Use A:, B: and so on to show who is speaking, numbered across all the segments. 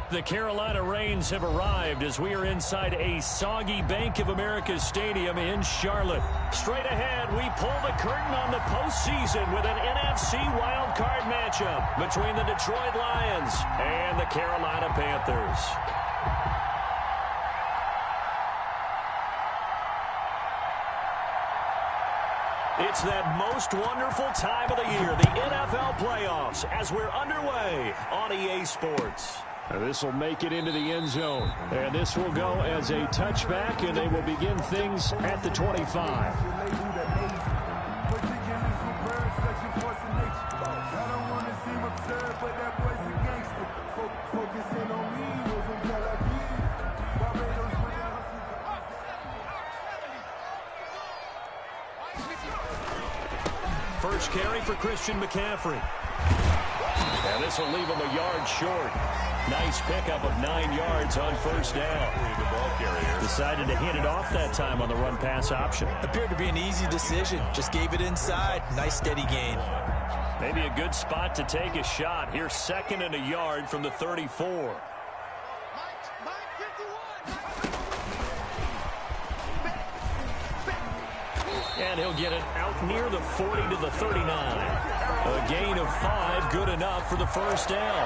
A: The Carolina Rains have arrived as we are inside a soggy Bank of America Stadium in Charlotte. Straight ahead, we pull the curtain on the postseason with an NFC wildcard matchup between the Detroit Lions and the Carolina Panthers. It's that most wonderful time of the year, the NFL playoffs, as we're underway on EA Sports. This will make it into the end zone. And this will go as a touchback, and they will begin things at the 25. First carry for Christian McCaffrey. And this will leave him a yard short. Nice pickup of 9 yards on first down. The ball carrier decided to hand it off that time on the run-pass option.
B: Appeared to be an easy decision. Just gave it inside. Nice steady gain.
A: Maybe a good spot to take a shot. Here's 2nd and a yard from the 34. And he'll get it out near the 40 to the 39. A gain of 5, good enough for the first down.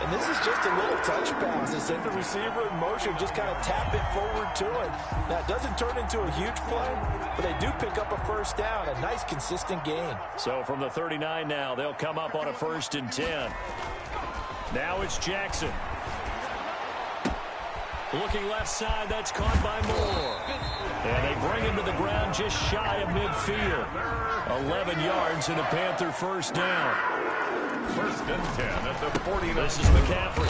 B: And this is just a little touch pass. It's send the receiver in motion, just kind of tap it forward to it. Now, it doesn't turn into a huge play, but they do pick up a first down, a nice consistent gain.
A: So from the 39 now, they'll come up on a 1st and 10. Now it's Jackson. Looking left side, that's caught by Moore. And they bring him to the ground just shy of midfield. 11 yards and a Panther first down.
C: 1st and 10 at the 49.
A: This is McCaffrey.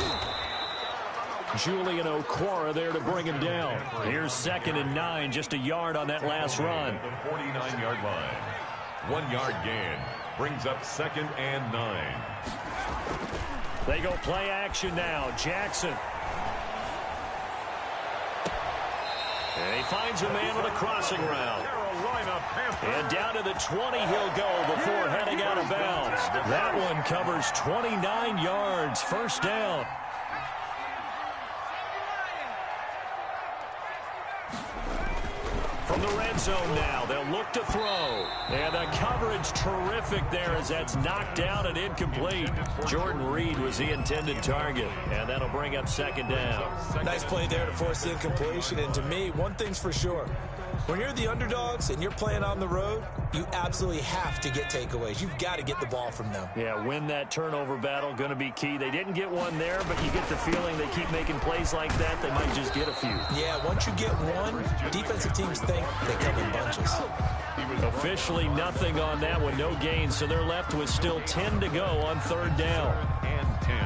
A: Julian Okwara there to bring him down. Here's 2nd and 9, just a yard on that last run.
C: The 49-yard line. 1 yard gain. Brings up 2nd and 9.
A: They go play action now. Jackson. And he finds a man on a crossing route. And down to the 20 he'll go before heading out of bounds. That one covers 29 yards. First down. From the red zone now, they'll look to throw. And the coverage terrific there as that's knocked down and incomplete. Jordan Reed was the intended target. And that'll bring up 2nd down.
B: Nice play there to force the incompletion. And to me, one thing's for sure. When you're the underdogs and you're playing on the road, you absolutely have to get takeaways. You've got to get the ball from them.
A: Yeah, win that turnover battle, going to be key. They didn't get one there, but you get the feeling they keep making plays like that, they might just get a few.
B: Yeah, once you get one, defensive teams think they come in bunches.
A: Officially nothing on that one, no gain, so they're left with still 10 to go on 3rd down.
C: And 10.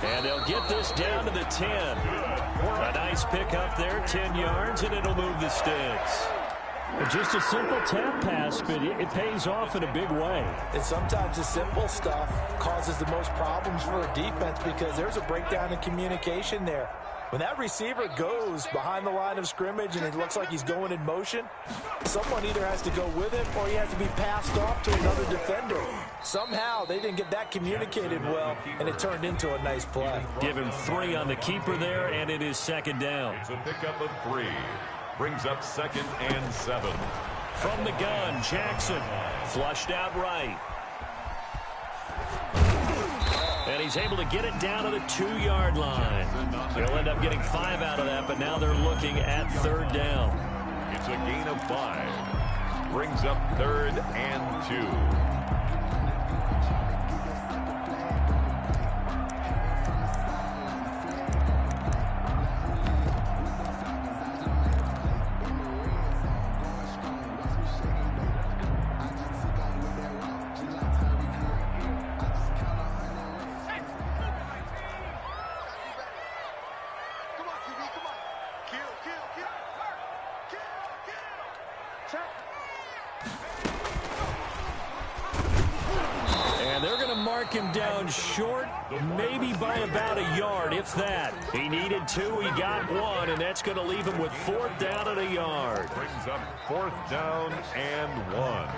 A: And they'll get this down to the 10. A nice pick up there, 10 yards, and it'll move the sticks. Just a simple tap pass, but it pays off in a big way.
B: And sometimes the simple stuff causes the most problems for a defense because there's a breakdown in communication there. When that receiver goes behind the line of scrimmage and it looks like he's going in motion, someone either has to go with him or he has to be passed off to another defender. Somehow they didn't get that communicated well, and it turned into a nice play.
A: Give him 3 on the keeper there, and it is 2nd down.
C: It's a pickup of 3. Brings up 2nd and 7.
A: From the gun, Jackson flushed out right. And he's able to get it down to the 2-yard line. They'll end up getting 5 out of that, but now they're looking at 3rd down.
C: It's a gain of 5. Brings up 3rd and 2.
A: And they're going to mark him down short, maybe by about a yard, if that. He needed 2, he got 1, and that's going to leave him with 4th down and a yard.
C: Brings up 4th down and 1.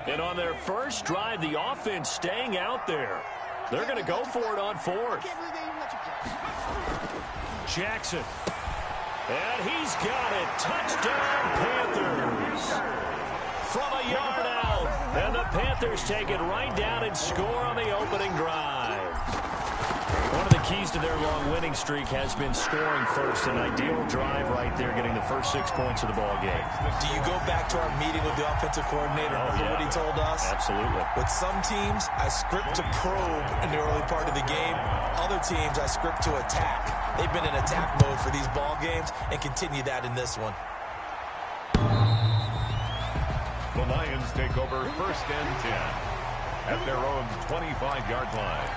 A: And on their first drive, the offense staying out there. They're going to go for it on 4th. Jackson. And he's got it. Touchdown, Panthers. From a yard out. And the Panthers take it right down and score on the opening drive. One of the keys to their long winning streak has been scoring first. An ideal drive right there, getting the first 6 points of the ball game.
B: Do you go back to our meeting with the offensive coordinator? Remember what he told us?
A: Absolutely.
B: With some teams, I script to probe in the early part of the game. Other teams, I script to attack. They've been in attack mode for these ball games and continue that in this one.
C: The Lions take over 1st and 10 at their own 25-yard line.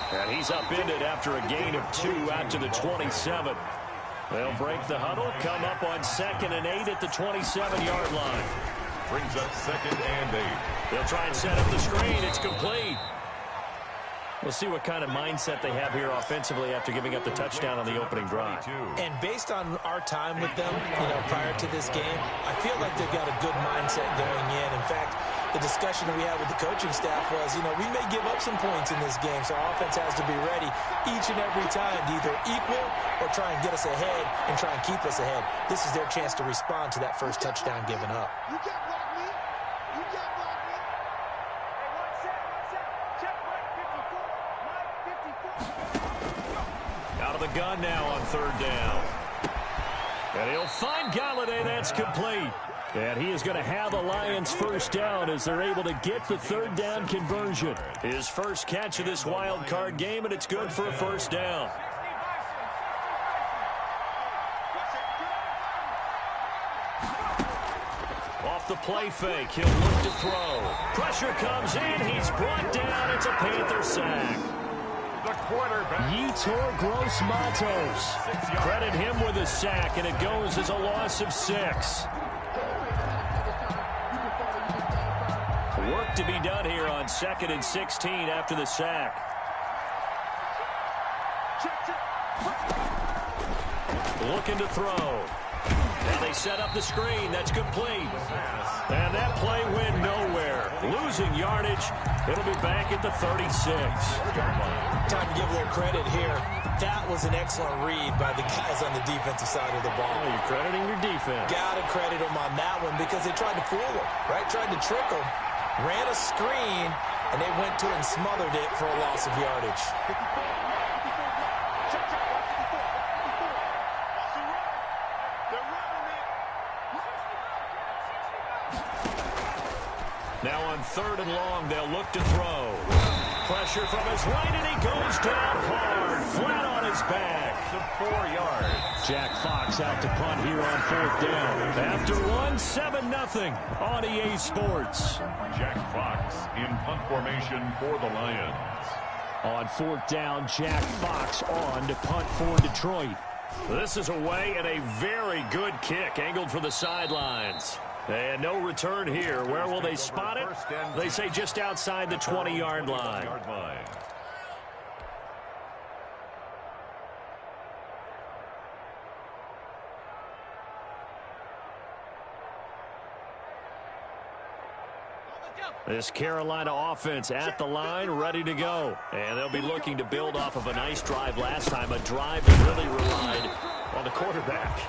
A: And he's upended after a gain of 2 out to the 27. They'll break the huddle, come up on 2nd and 8 at the 27-yard line.
C: Brings up 2nd and 8.
A: They'll try and set up the screen. It's complete. We'll see what kind of mindset they have here offensively after giving up the touchdown on the opening drive.
B: And based on our time with them, prior to this game, I feel like they've got a good mindset going in. In fact, the discussion that we had with the coaching staff was, we may give up some points in this game, so our offense has to be ready each and every time to either equal or try and get us ahead and try and keep us ahead. This is their chance to respond to that first touchdown given up.
D: You can't block me. You can't block me. Hey, one set. Check Mike 54.
A: Out of the gun now on 3rd down. And he'll find Galladay. That's complete. And he is going to have a Lions first down as they're able to get the 3rd down conversion. His first catch of this wild card game, and it's good for a first down. Off the play fake, he'll look to throw. Pressure comes in, he's brought down. It's a Panther sack.
C: The quarterback.
A: Yetur Gross-Matos. Credit him with a sack, and it goes as a loss of 6. Work to be done here on 2nd and 16 after the sack. Looking to throw. And they set up the screen. That's complete. And that play went nowhere. Losing yardage. It'll be back at the 36.
B: Time to give a little credit here. That was an excellent read by the guys on the defensive side of the ball.
A: Oh, you're crediting your defense.
B: Got to credit them on that one because they tried to fool them, right? Tried to trick them. Ran a screen, and they went to it and smothered it for a loss of yardage.
A: Now on 3rd and long, they'll look to throw. Pressure from his right, and he goes down hard, flat on his back.
C: To 4 yards.
A: Jack Fox out to punt here on 4th down. After 7-0 on EA Sports.
C: Jack Fox in punt formation for the Lions.
A: On 4th down, Jack Fox on to punt for Detroit. This is away and a very good kick angled for the sidelines. And no return here. Where will they spot it? They say just outside the 20-yard line. This Carolina offense at the line, ready to go. And they'll be looking to build off of a nice drive last time, a drive that really relied on the quarterback.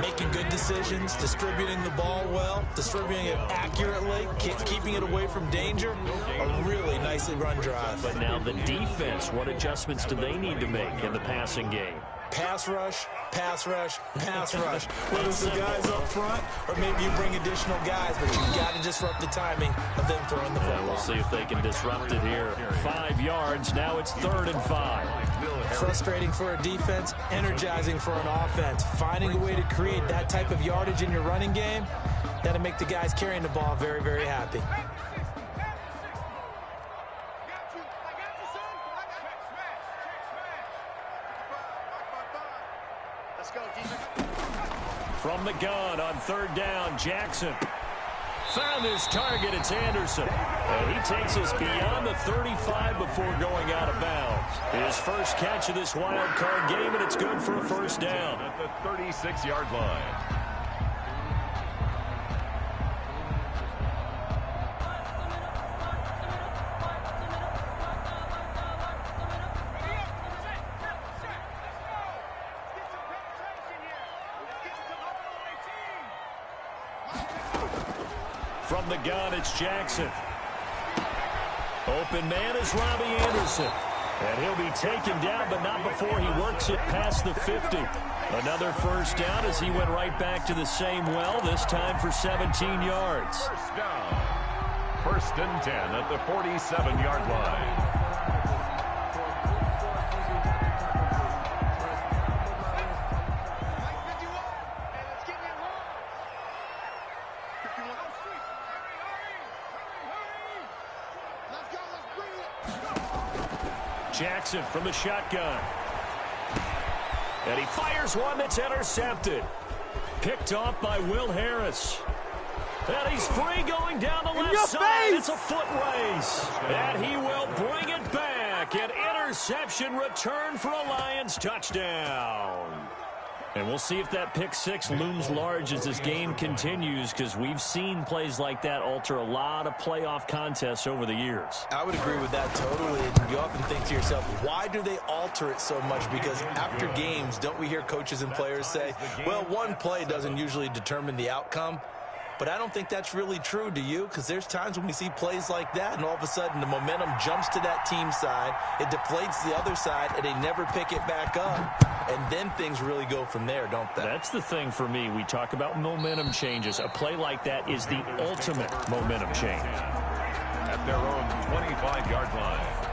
B: making good decisions, distributing the ball well, distributing it accurately, keeping it away from danger. A really nicely run drive.
A: But now the defense, what adjustments do they need to make in the passing game?
B: Pass rush, pass rush, pass rush. Whether it's the guys up front or maybe you bring additional guys, but you've got to disrupt the timing of them throwing the football.
A: We'll see if they can disrupt it here. 5 yards. Now it's 3rd and 5.
B: Frustrating for a defense, energizing for an offense. Finding a way to create that type of yardage in your running game, that'll make the guys carrying the ball very, very happy.
A: From the gun on 3rd down, Jackson found his target. It's Anderson. And he takes us beyond the 35 before going out of bounds. His first catch of this wild card game, and it's good for a 1st down.
C: At the 36-yard line.
A: From the gun, it's Jackson. Open man is Robbie Anderson. And he'll be taken down, but not before he works it past the 50. Another 1st down as he went right back to the same well, this time for 17 yards.
C: 1st down. 1st and 10 at the 47-yard line.
A: Jackson from the shotgun. And he fires one that's intercepted. Picked off by Will Harris. And he's free going down the left side. It's a foot race. And he will bring it back. An interception return for a Lions touchdown. And we'll see if that pick 6 looms large as this game continues, because we've seen plays like that alter a lot of playoff contests over the years.
B: I would agree with that totally. You often think to yourself, why do they alter it so much? Because after games, don't we hear coaches and players say, well, one play doesn't usually determine the outcome? But I don't think that's really true, do you? Because there's times when we see plays like that, and all of a sudden the momentum jumps to that team side, it deflates the other side, and they never pick it back up. And then things really go from there, don't they?
A: That's the thing for me. We talk about momentum changes. A play like that is the ultimate momentum change.
C: At their own 25-yard line.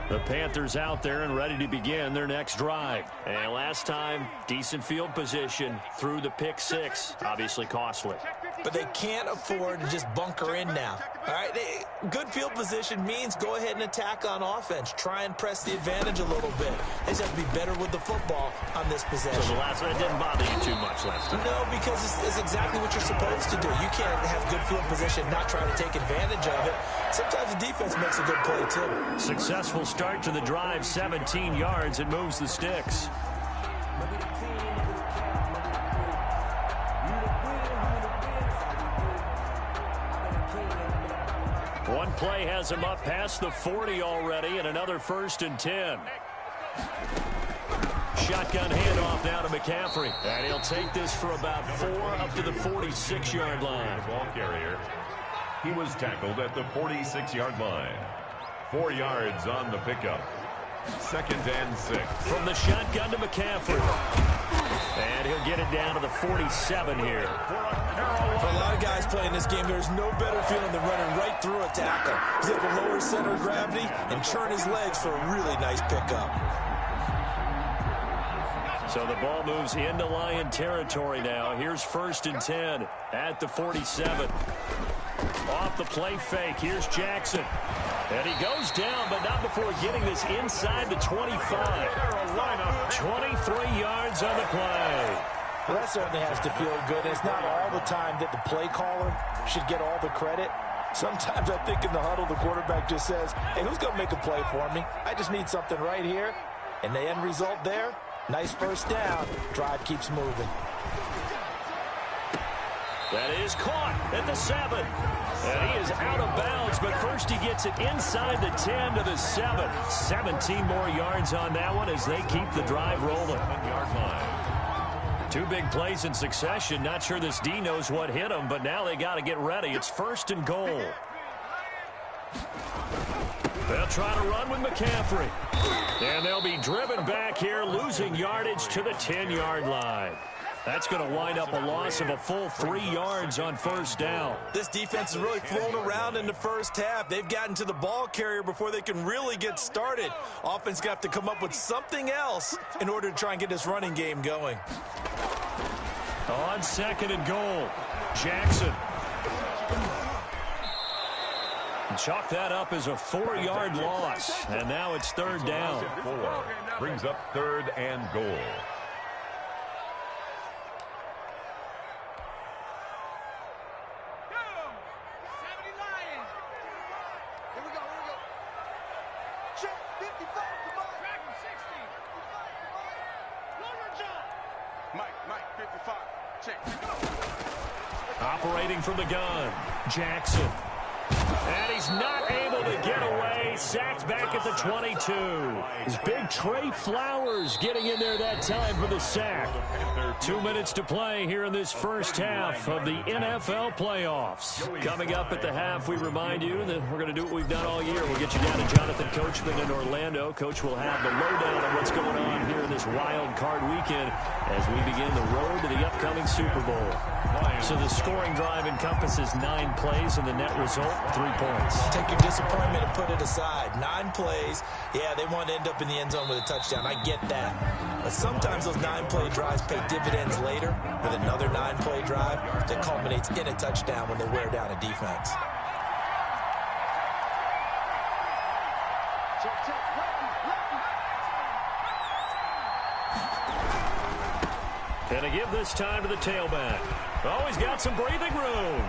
A: The Panthers out there and ready to begin their next drive. And last time, decent field position through the pick 6. Obviously costly.
B: But they can't afford to just bunker in now. All right, good field position means go ahead and attack on offense. Try and press the advantage a little bit. They just have to be better with the football on this possession.
A: So the last one didn't bother you too much last time.
B: No, because it's exactly what you're supposed to do. You can't have good field position, not try to take advantage of it. Sometimes the defense makes a good play, too.
A: Successful start to the drive, 17 yards. It moves the sticks. One play has him up past the 40 already, and another 1st and 10. Shotgun handoff now to McCaffrey. And he'll take this for about 4 up to the 46-yard line.
C: The ball carrier. He was tackled at the 46-yard line. 4 yards on the pickup. 2nd and 6.
A: From the shotgun to McCaffrey. And he'll get it down to the 47 here.
B: For a lot of guys playing this game, there's no better feeling than running right through a tackle. He's able to lower center of gravity and turn his legs for a really nice pickup.
A: So the ball moves into Lion territory now. Here's 1st and 10 at the 47. Off the play fake, here's Jackson. And he goes down, but not before getting this inside the 25. 23 yards on the play.
B: Well, that certainly has to feel good. It's not all the time that the play caller should get all the credit. Sometimes I think in the huddle, the quarterback just says, hey, who's going to make a play for me? I just need something right here. And the end result there, Nice first down. Drive keeps moving.
A: That is caught at the 7. And he is out of bounds, but first he gets it inside the 10 to the 7. 17 more yards on that one as they keep the drive rolling.
C: 7-yard line.
A: 2 big plays in succession. Not sure this D knows what hit him, but now they got to get ready. It's 1st and goal. They'll try to run with McCaffrey. And they'll be driven back here, losing yardage to the 10-yard line. That's going to wind up a loss of a full 3 yards on first down.
B: This defense is really flown around in the first half. They've gotten to the ball carrier before they can really get started. Offense got to come up with something else in order to try and get this running game going.
A: On 2nd and goal, Jackson. Chalk that up as a 4-yard loss. And now it's 3rd down.
C: 4 brings up 3rd and goal.
A: Operating from the gun, Jackson. And he's not able to get away. Sacked back at the 22. It's big Trey Flowers getting in there that time for the sack. 2 minutes to play here in this first half of the NFL playoffs. Coming up at the half, we remind you that we're going to do what we've done all year. We'll get you down to Jonathan Coachman in Orlando. Coach will have the lowdown on what's going on here in this wild card weekend as we begin the road to the upcoming Super Bowl. So the scoring drive encompasses 9 plays, and the net result, 3 points.
B: Take your disappointment and put it aside. 9 plays. Yeah, they want to end up in the end zone with a touchdown. I get that. But sometimes those 9-play drives pay dividends later with another 9-play drive that culminates in a touchdown when they wear down a defense.
A: And to give this time to the tailback. Oh, he's got some breathing room.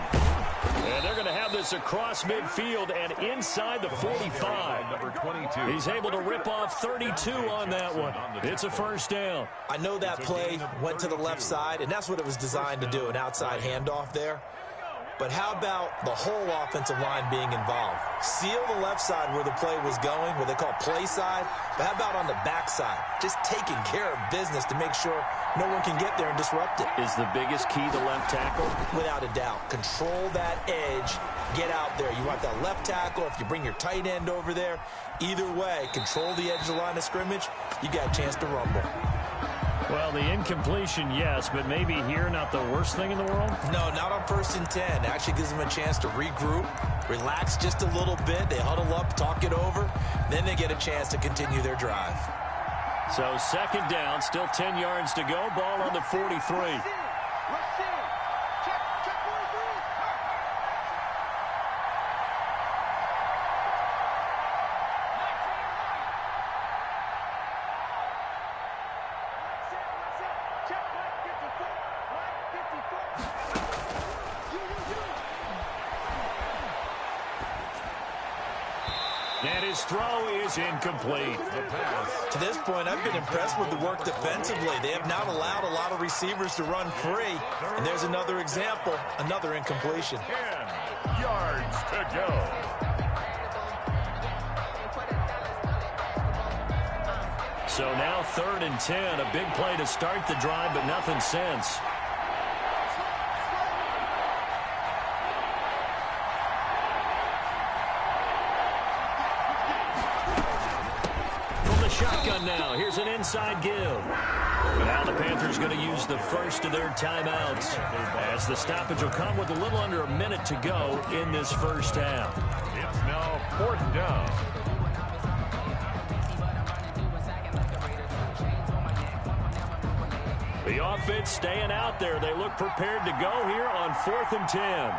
A: And they're going to have this across midfield and inside the 45.
C: Number 22.
A: He's able to rip off 32 on that one. It's a first down.
B: I know that play went to the left side, and that's what it was designed to do, an outside handoff there. But how about the whole offensive line being involved? Seal the left side where the play was going, what they call play side. But how about on the back side? Just taking care of business to make sure no one can get there and disrupt it.
A: Is the biggest key the left tackle?
B: Without a doubt. Control that edge. Get out there. You want that left tackle. If you bring your tight end over there, either way, control the edge of the line of scrimmage, you got a chance to rumble.
A: Well, the incompletion, yes, but maybe here not the worst thing in the world?
B: No, not on 1st and 10. It actually gives them a chance to regroup, relax just a little bit. They huddle up, talk it over. Then they get a chance to continue their drive.
A: So 2nd down, still 10 yards to go. Ball on the 43. And his throw is incomplete.
B: To this point, I've been impressed with the work defensively. They have not allowed a lot of receivers to run free. And there's another example, another incompletion.
C: 10 yards to go.
A: So now 3rd and 10. A big play to start the drive, but nothing since. Shotgun now. Here's an inside give. Now the Panthers going to use the first of their timeouts as the stoppage will come with a little under a minute to go in this first half.
C: It's now 4th down.
A: The offense staying out there. They look prepared to go here on 4th and 10.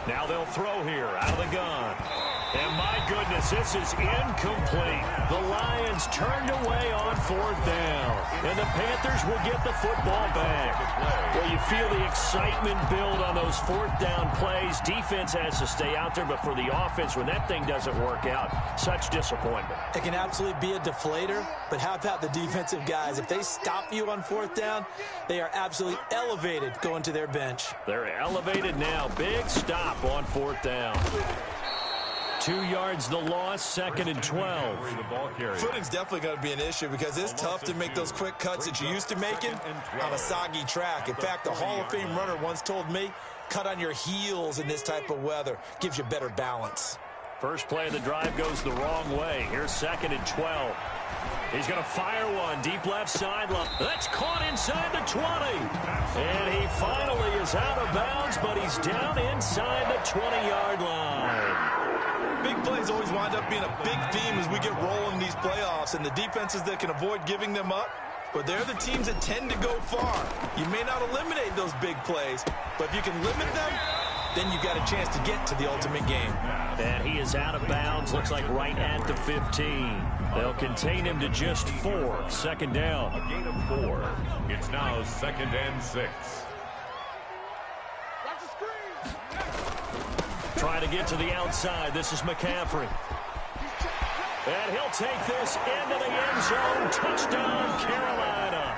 A: Now they'll throw here out of the gun. And my goodness, this is incomplete. The Lions turned away on 4th down. And the Panthers will get the football back. Well, you feel the excitement build on those 4th down plays. Defense has to stay out there, but for the offense, when that thing doesn't work out, such disappointment.
B: It can absolutely be a deflator, but how about the defensive guys? If they stop you on 4th down, they are absolutely elevated going to their bench.
A: They're elevated now. Big stop on 4th down. 2 yards the loss, 2nd and 12.
B: Footing's definitely going to be an issue because it's tough to make those quick cuts that you're used to making on a soggy track. In fact, the Hall of Fame runner once told me, cut on your heels in this type of weather. Gives you better balance.
A: First play of the drive goes the wrong way. Here's 2nd and 12. He's going to fire one deep left sideline. That's caught inside the 20. And he finally is out of bounds, but he's down inside the 20-yard line.
B: Big plays always wind up being a big theme as we get rolling these playoffs, and the defenses that can avoid giving them up, but they're the teams that tend to go far. You may not eliminate those big plays, but if you can limit them, then you got a chance to get to the ultimate game.
A: And he is out of bounds, looks like right at the 15. They'll contain him to just 4. 2nd down.
C: A gain of 4. It's now 2nd and 6.
A: Trying to get to the outside. This is McCaffrey. And he'll take this into the end zone. Touchdown, Carolina.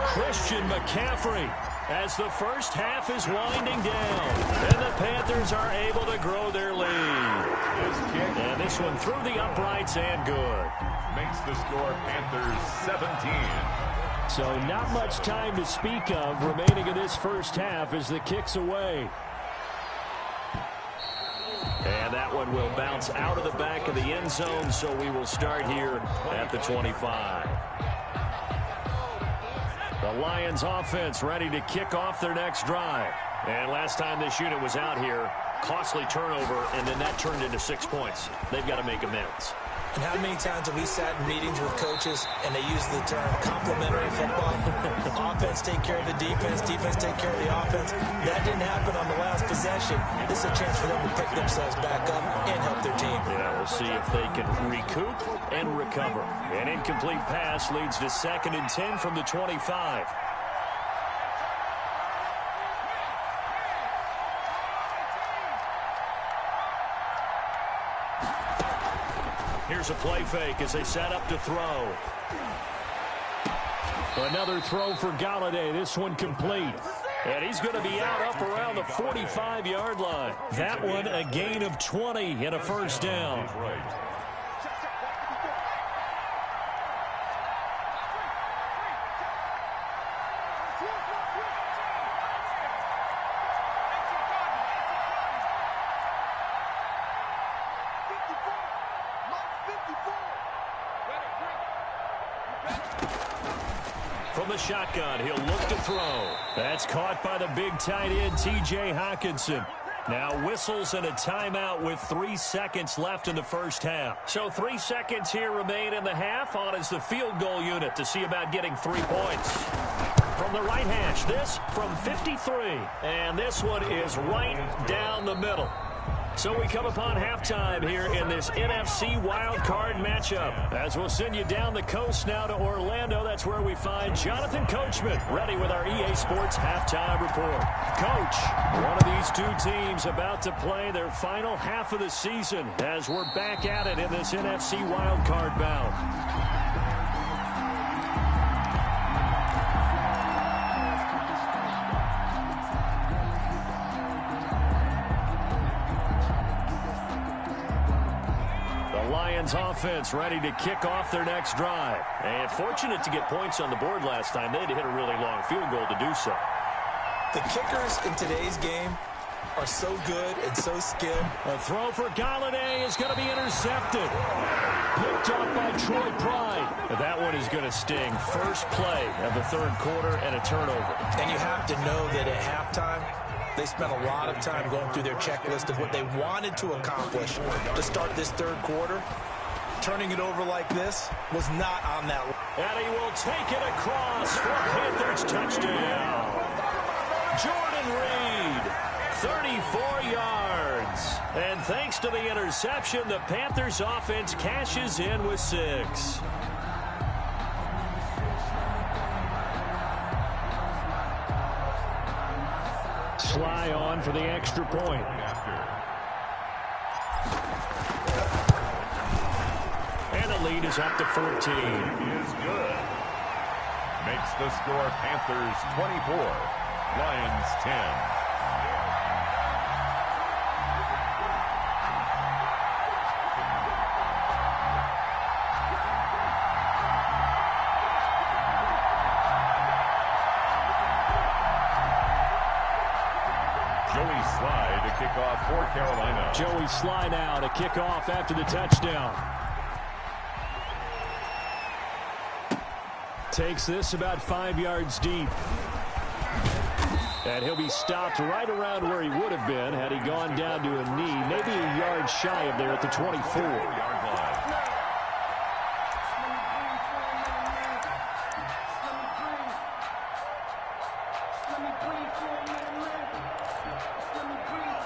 A: Christian McCaffrey as the first half is winding down. And the Panthers are able to grow their lead. And this one through the uprights and good.
C: Makes the score Panthers 17.
A: So not much time to speak of remaining in this first half as the kick's away. And that one will bounce out of the back of the end zone, so we will start here at the 25. The Lions offense ready to kick off their next drive. And last time this unit was out here, costly turnover, and then that turned into 6 points. They've got to make amends.
B: And how many times have we sat in meetings with coaches and they use the term complementary football? Offense take care of the defense, defense take care of the offense. That didn't happen on the last possession. This is a chance for them to pick themselves back up and help their team.
A: Yeah, we'll see if they can recoup and recover. An incomplete pass leads to 2nd and 10 from the 25. Here's a play fake as they set up to throw. Another throw for Galladay. This one complete. And he's going to be out up around the 45-yard line. That one a gain of 20 and a first down. From the shotgun, he'll look to throw. That's caught by the big tight end, T.J. Hockenson. Now whistles and a timeout with 3 seconds left in the first half. So 3 seconds here remain in the half. On is the field goal unit to see about getting 3 points. From the right hash, this from 53. And this one is right down the middle. So we come upon halftime here in this NFC wildcard matchup. As we'll send you down the coast now to Orlando, that's where we find Jonathan Coachman ready with our EA Sports halftime report. Coach, one of these two teams about to play their final half of the season as we're back at it in this NFC wildcard bout. Offense ready to kick off their next drive. And fortunate to get points on the board last time. They had to hit a really long field goal to do so.
B: The kickers in today's game are so good and so skilled.
A: A throw for Galladay is going to be intercepted. Picked up by Troy Pride. That one is going to sting. First play of the third quarter and a turnover.
B: And you have to know that at halftime, they spent a lot of time going through their checklist of what they wanted to accomplish to start this third quarter. Turning it over like this was not on that.
A: And he will take it across for a Panthers touchdown. Jordan Reed, 34 yards. And thanks to the interception, the Panthers offense cashes in with 6. Sly on for the extra point. And the lead is up to 14.
C: Is good. Makes the score Panthers 24, Lions 10. Joey Sly to kick off for Carolina.
A: Joey Sly now to kick off after the touchdown. Takes this about 5 yards deep. And he'll be stopped right around where he would have been had he gone down to a knee, maybe a yard shy of there at the 24-yard line.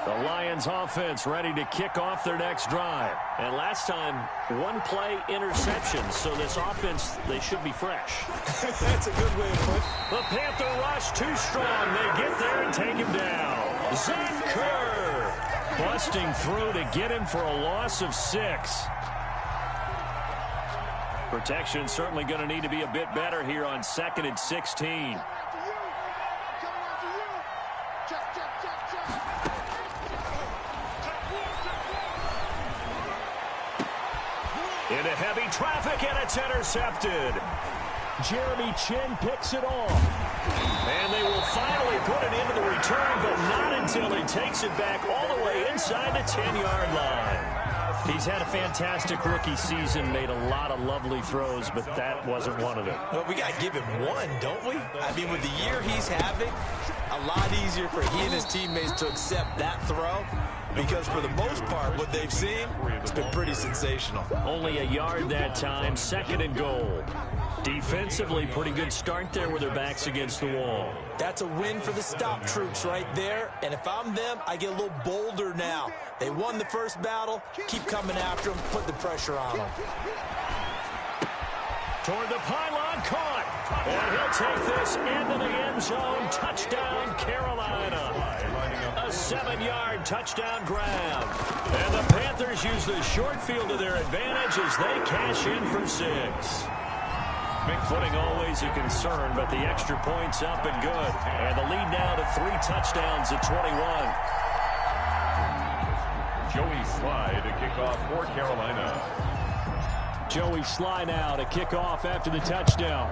A: The Lions offense ready to kick off their next drive. And last time, one play interception. So this offense, they should be fresh.
B: That's a good way to put it.
A: The Panther rush too strong. They get there and take him down. Zach Kerr busting through to get him for a loss of 6. Protection certainly going to need to be a bit better here on 2nd and 16. Into heavy traffic, and it's intercepted. Jeremy Chinn picks it off. And they will finally put it into the return, but not until he takes it back all the way inside the 10-yard line. He's had a fantastic rookie season, made a lot of lovely throws, but that wasn't one of them.
B: Well, we got to give him one, don't we? I mean, with the year he's having, a lot easier for he and his teammates to accept that throw. Because for the most part, what they've seen, it's been pretty sensational.
A: Only a yard that time, 2nd and goal. Defensively, pretty good start there with their backs against the wall.
B: That's a win for the stop troops right there. And if I'm them, I get a little bolder now. They won the first battle. Keep coming after them. Put the pressure on them.
A: Toward the pylon, caught. And he'll take this into the end zone. Touchdown, Carolina. A 7-yard touchdown grab. And the Panthers use the short field to their advantage as they cash in for 6. Big footing always a concern, but the extra point's up and good. And the lead now to 3 touchdowns at 21.
C: Joey Sly to kick off for Carolina.
A: Joey Sly now to kick off after the touchdown.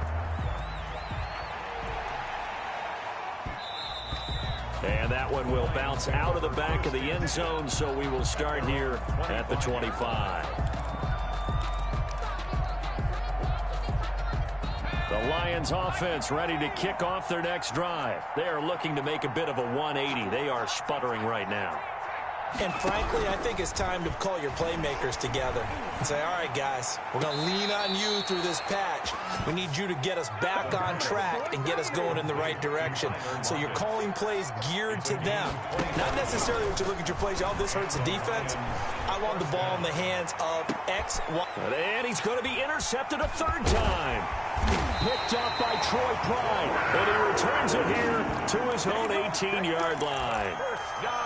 A: And that one will bounce out of the back of the end zone, so we will start here at the 25. The Lions offense ready to kick off their next drive. They are looking to make a bit of a 180. They are sputtering right now.
B: And frankly, I think it's time to call your playmakers together and say, all right, guys, we're going to lean on you through this patch. We need you to get us back on track and get us going in the right direction. So you're calling plays geared to them. Not necessarily when you look at your plays, oh, this hurts the defense. I want the ball in the hands of X, Y.
A: And he's going to be intercepted a 3rd time. Picked up by Troy Pride. And he returns it here to his own 18-yard line.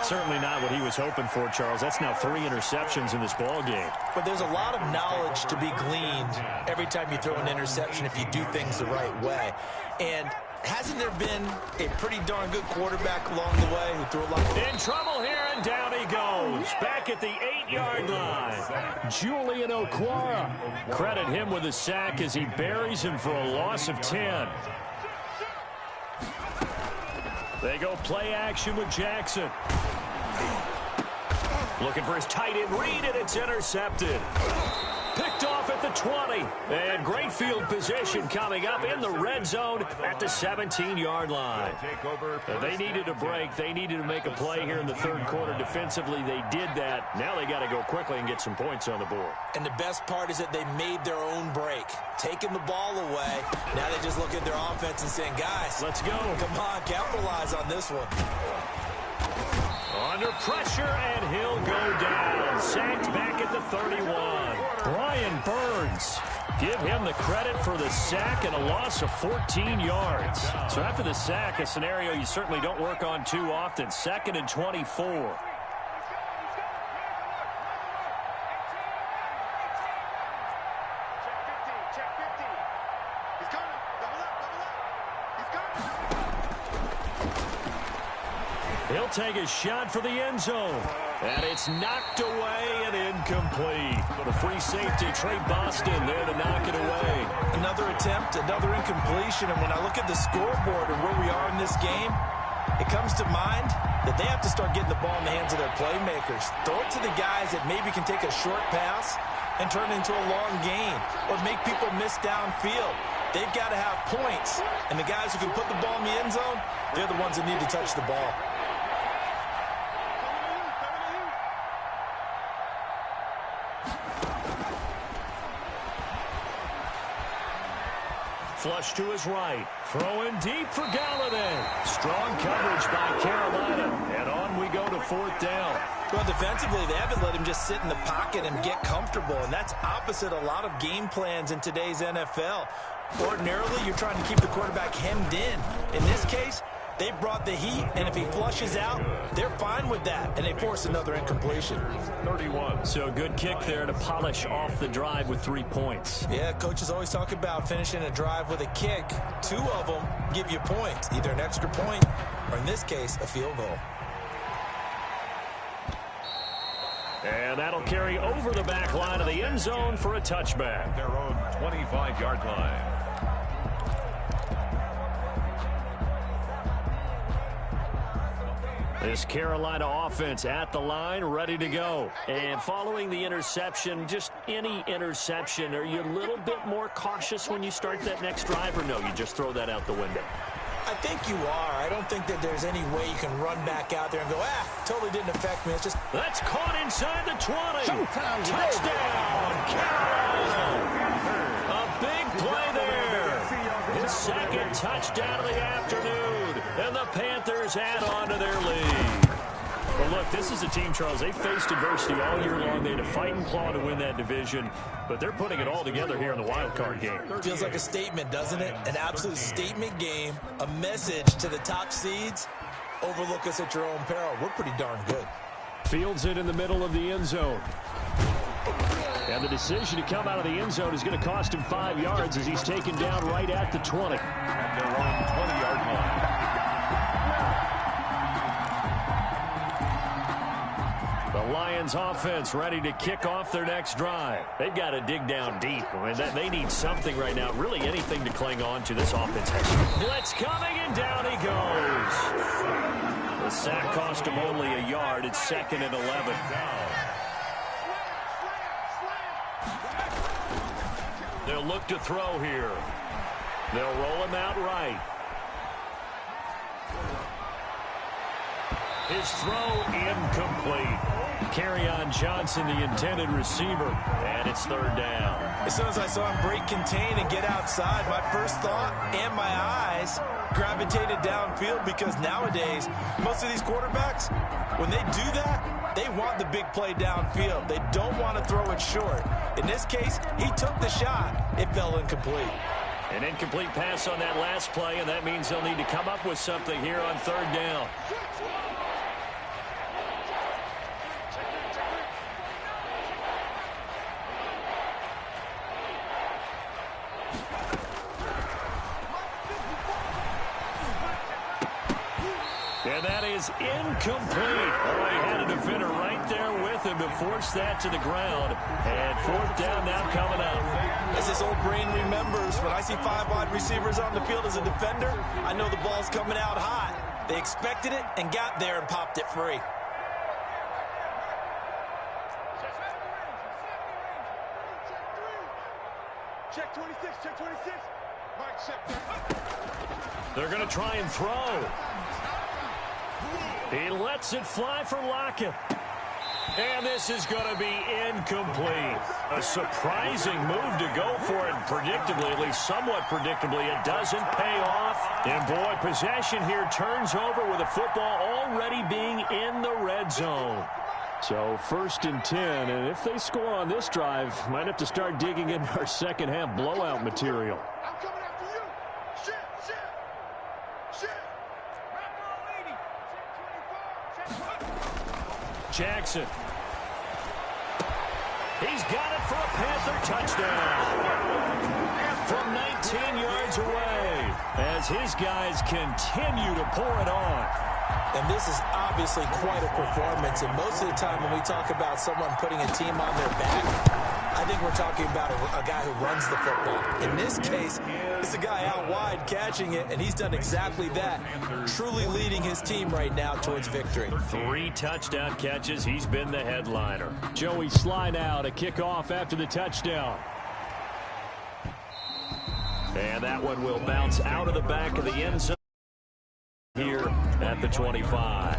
A: Certainly not what he was hoping for, Charles. That's now 3 interceptions in this ball game.
B: But there's a lot of knowledge to be gleaned every time you throw an interception if you do things the right way. And hasn't there been a pretty darn good quarterback along the way who threw a lot?
A: In trouble here, and down he goes. Back at the 8-yard line. Julian Okwara. Credit him with a sack as he buries him for a loss of 10. They go play action with Jackson. Looking for his tight end read, and it's intercepted. Picked off at the 20. And great field position coming up in the red zone at the 17-yard line. They needed a break. They needed to make a play here in the 3rd quarter. Defensively, they did that. Now they got to go quickly and get some points on the board.
B: And the best part is that they made their own break. Taking the ball away. Now they just look at their offense and saying, guys,
A: let's go.
B: Come on, capitalize on this one.
A: Under pressure, and he'll go down. sacked back at the 31. Brian Burns. Give him the credit for the sack and a loss of 14 yards. So after the sack, a scenario you certainly don't work on too often. 2nd and 24. He'll take a shot for the end zone. And it's knocked away and incomplete. The free safety, Trey Boston, there to knock it away.
B: Another attempt, another incompletion. And when I look at the scoreboard and where we are in this game, it comes to mind that they have to start getting the ball in the hands of their playmakers. Throw it to the guys that maybe can take a short pass and turn it into a long gain or make people miss downfield. They've got to have points. And the guys who can put the ball in the end zone, they're the ones that need to touch the ball.
A: Flush to his right. Throwing deep for Galladay. Strong coverage by Carolina. And on we go to 4th down.
B: Well, defensively, they haven't let him just sit in the pocket and get comfortable, and that's opposite a lot of game plans in today's NFL. Ordinarily, you're trying to keep the quarterback hemmed in. In this case, they brought the heat, and if he flushes out, they're fine with that, and they force another incompletion.
C: 31.
A: So a good kick there to polish off the drive with 3 points.
B: Yeah, coaches always talk about finishing a drive with a kick. 2 of them give you points, either an extra point or, in this case, a field goal.
A: And that'll carry over the back line of the end zone for a touchback.
C: Their own 25-yard line.
A: This Carolina offense at the line, ready to go. And following the interception, just any interception, are you a little bit more cautious when you start that next drive, or no, you just throw that out the window?
B: I think you are. I don't think that there's any way you can run back out there and go, totally didn't affect me. It's just...
A: That's caught inside the 20. Touchdown, Carolina. A big play there. His 2nd touchdown of the afternoon. And the Panthers add on to their lead. Well, look, this is a team, Charles. They faced adversity all year long. They had to fight and claw to win that division, but they're putting it all together here in the wild card game.
B: Feels like a statement, doesn't it? An absolute statement game, a message to the top seeds. Overlook us at your own peril. We're pretty darn good.
A: Fields it in the middle of the end zone. And the decision to come out of the end zone is going to cost him 5 yards as he's taken down right at the 20.
C: At their own 20-yard line.
A: The Lions offense ready to kick off their next drive. They've got to dig down deep. I mean, they need something right now, really anything to cling on to. This offense has. Blitz coming, and down he goes. The sack cost him only a yard. It's 2nd and 11. They'll look to throw here. They'll roll him out right. His throw incomplete. Kerryon Johnson, the intended receiver, and it's 3rd down.
B: As soon as I saw him break contain and get outside, my first thought and my eyes gravitated downfield, because nowadays, most of these quarterbacks, when they do that, they want the big play downfield. They don't want to throw it short. In this case, he took the shot. It fell incomplete.
A: An incomplete pass on that last play, and that means they'll need to come up with something here on 3rd down. And that is incomplete. Oh, he had a defender right there with him to force that to the ground. And 4th down now coming up.
B: As his old brain remembers, when I see 5 wide receivers on the field as a defender, I know the ball's coming out hot. They expected it and got there and popped it free.
D: Check 26, check 26. Mike, check.
A: They're going to try and throw. He lets it fly for Lockett. And this is going to be incomplete. A surprising move to go for it. Predictably, at least somewhat predictably, it doesn't pay off. And boy, possession here turns over with the football already being in the red zone. So 1st and 10, and if they score on this drive, might have to start digging into our second half blowout material.
D: I'm coming after you. Shit.
A: Jackson. He's got it for a Panther touchdown. From 19 yards away, as his guys continue to pour it on.
B: And this is obviously quite a performance. And most of the time when we talk about someone putting a team on their back, I think we're talking about a guy who runs the football. In this case, it's a guy out wide catching it, and he's done exactly that, truly leading his team right now towards victory.
A: 3 touchdown catches. He's been the headliner. Joey Slye now to kick off after the touchdown. And that one will bounce out of the back of the end zone here at the 25.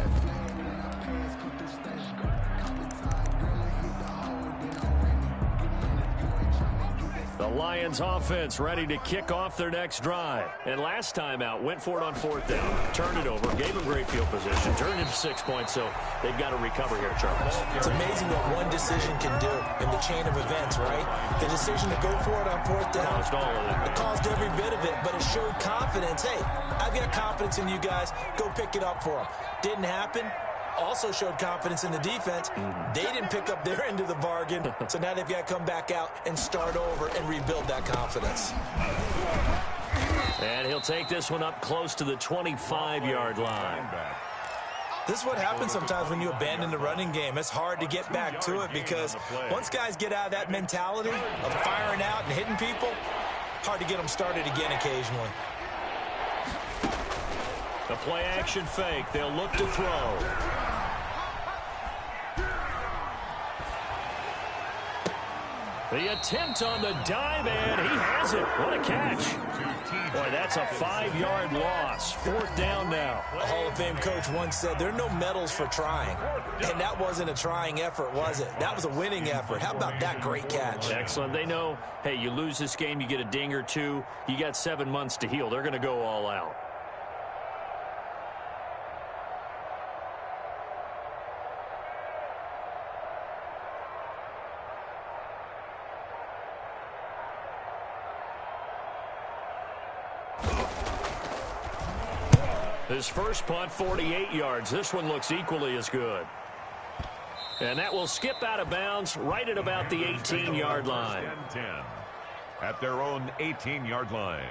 A: The Lions offense ready to kick off their next drive. And last time out, went for it on 4th down, turned it over, gave them great field position, turned it to 6 points, so they've got to recover here, Charles.
B: It's amazing what one decision can do in the chain of events, right? The decision to go for it on 4th down,
A: Caused all of it.
B: it caused every bit of it, but it showed confidence. Hey, I've got confidence in you guys. Go pick it up for them. Didn't happen. Also showed confidence in the defense. They didn't pick up their end of the bargain, so now they've got to come back out and start over and rebuild that confidence.
A: And he'll take this one up close to the 25-yard line.
B: This is what happens sometimes when you abandon the running game. It's hard to get back to it because once guys get out of that mentality of firing out and hitting people, hard to get them started again occasionally.
A: The play action fake. They'll look to throw. The attempt on the dive, and he has it. What a catch. Boy, that's a 5-yard loss. 4th down now.
B: A Hall of Fame coach once said, there are no medals for trying. And that wasn't a trying effort, was it? That was a winning effort. How about that great catch?
A: Excellent. They know, hey, you lose this game, you get a ding or two. You got 7 months to heal. They're going to go all out. His first punt, 48 yards. This one looks equally as good. And that will skip out of bounds right at about the 18-yard line.
C: 10 at their own 18-yard line.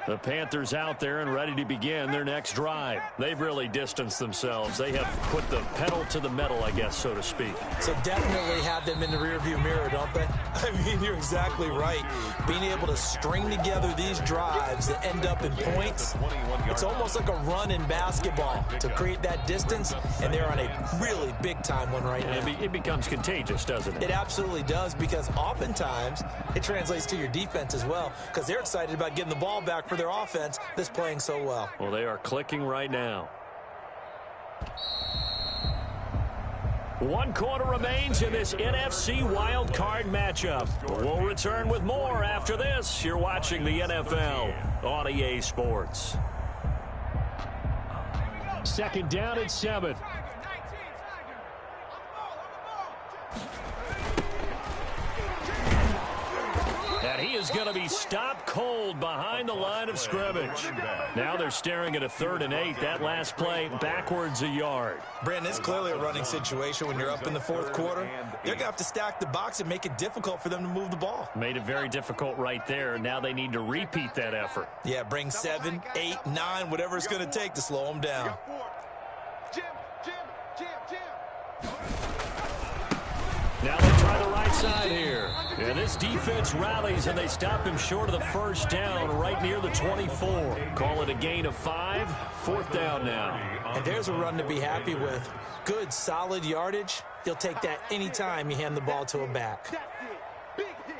A: The Panthers out there and ready to begin their next drive. They've really distanced themselves. They have put the pedal to the metal, I guess, so to speak.
B: So definitely have them in the rearview mirror, don't they? I mean, you're exactly right. Being able to string together these drives that end up in points, it's almost like a run in basketball to create that distance, and they're on a really big-time one right now.
A: It becomes contagious, doesn't it?
B: It absolutely does, because oftentimes it translates to your defense as well, because they're excited about getting the ball back for their offense that's playing so well.
A: Well, they are clicking right now. 1 quarter remains in this NFC Wild Card matchup. We'll return with more after this. You're watching the NFL on EA Sports. 2nd down and 7. And he is going to be stopped cold behind the line of scrimmage. Now they're staring at a 3rd and 8. That last play backwards a yard.
B: Brandon, it's clearly a running situation when you're up in the 4th quarter. They're going to have to stack the box and make it difficult for them to move the ball.
A: Made it very difficult right there. Now they need to repeat that effort.
B: Yeah, bring 7, 8, 9, whatever it's going to take to slow them down.
A: Now they try the right side here. And this defense rallies, and they stop him short of the 1st down right near the 24. Call it a gain of 5. 4th down now.
B: And there's a run to be happy with. Good, solid yardage. You'll take that anytime you hand the ball to a back.
D: That's it. Big hit.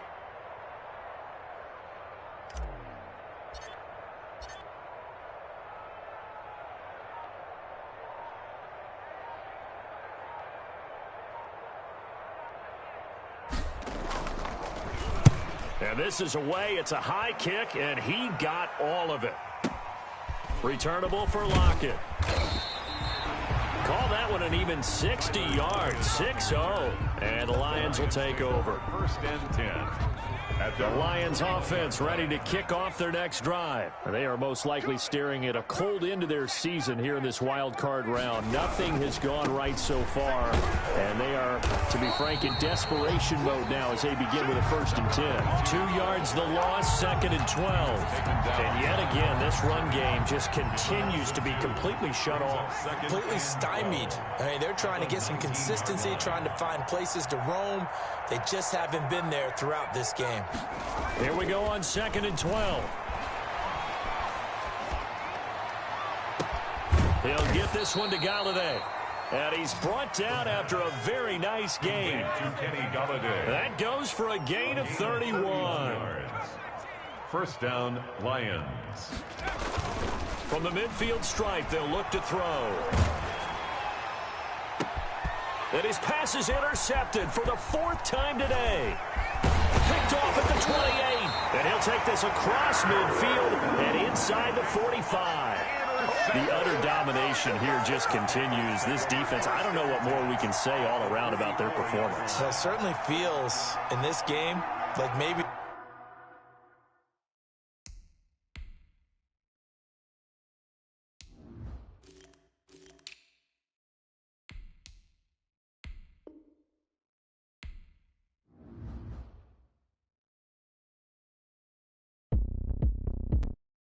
A: And this is away. It's a high kick, and he got all of it. Returnable for Lockett. Call that one an even 60 yards, 6-0. And the Lions will take over.
C: First and 10.
A: The Lions offense ready to kick off their next drive. They are most likely staring at a cold end to their season here in this wild card round. Nothing has gone right so far, and they are, to be frank, in desperation mode now as they begin with a 1st and 10. 2 yards the loss, 2nd and 12. And yet again, this run game just continues to be completely shut off.
B: Completely stymied. I mean, they're trying to get some consistency, trying to find places to roam. They just haven't been there throughout this game.
A: Here we go on 2nd and 12. He'll get this one to Galladay. And he's brought down after a very nice game. That goes for a gain of 31.
C: First down, Lions.
A: From the midfield stripe, they'll look to throw. And his pass is intercepted for the 4th time today. Picked off at the 28. And he'll take this across midfield and inside the 45. The utter domination here just continues. This defense, I don't know what more we can say all around about their performance.
B: Well, it certainly feels in this game like maybe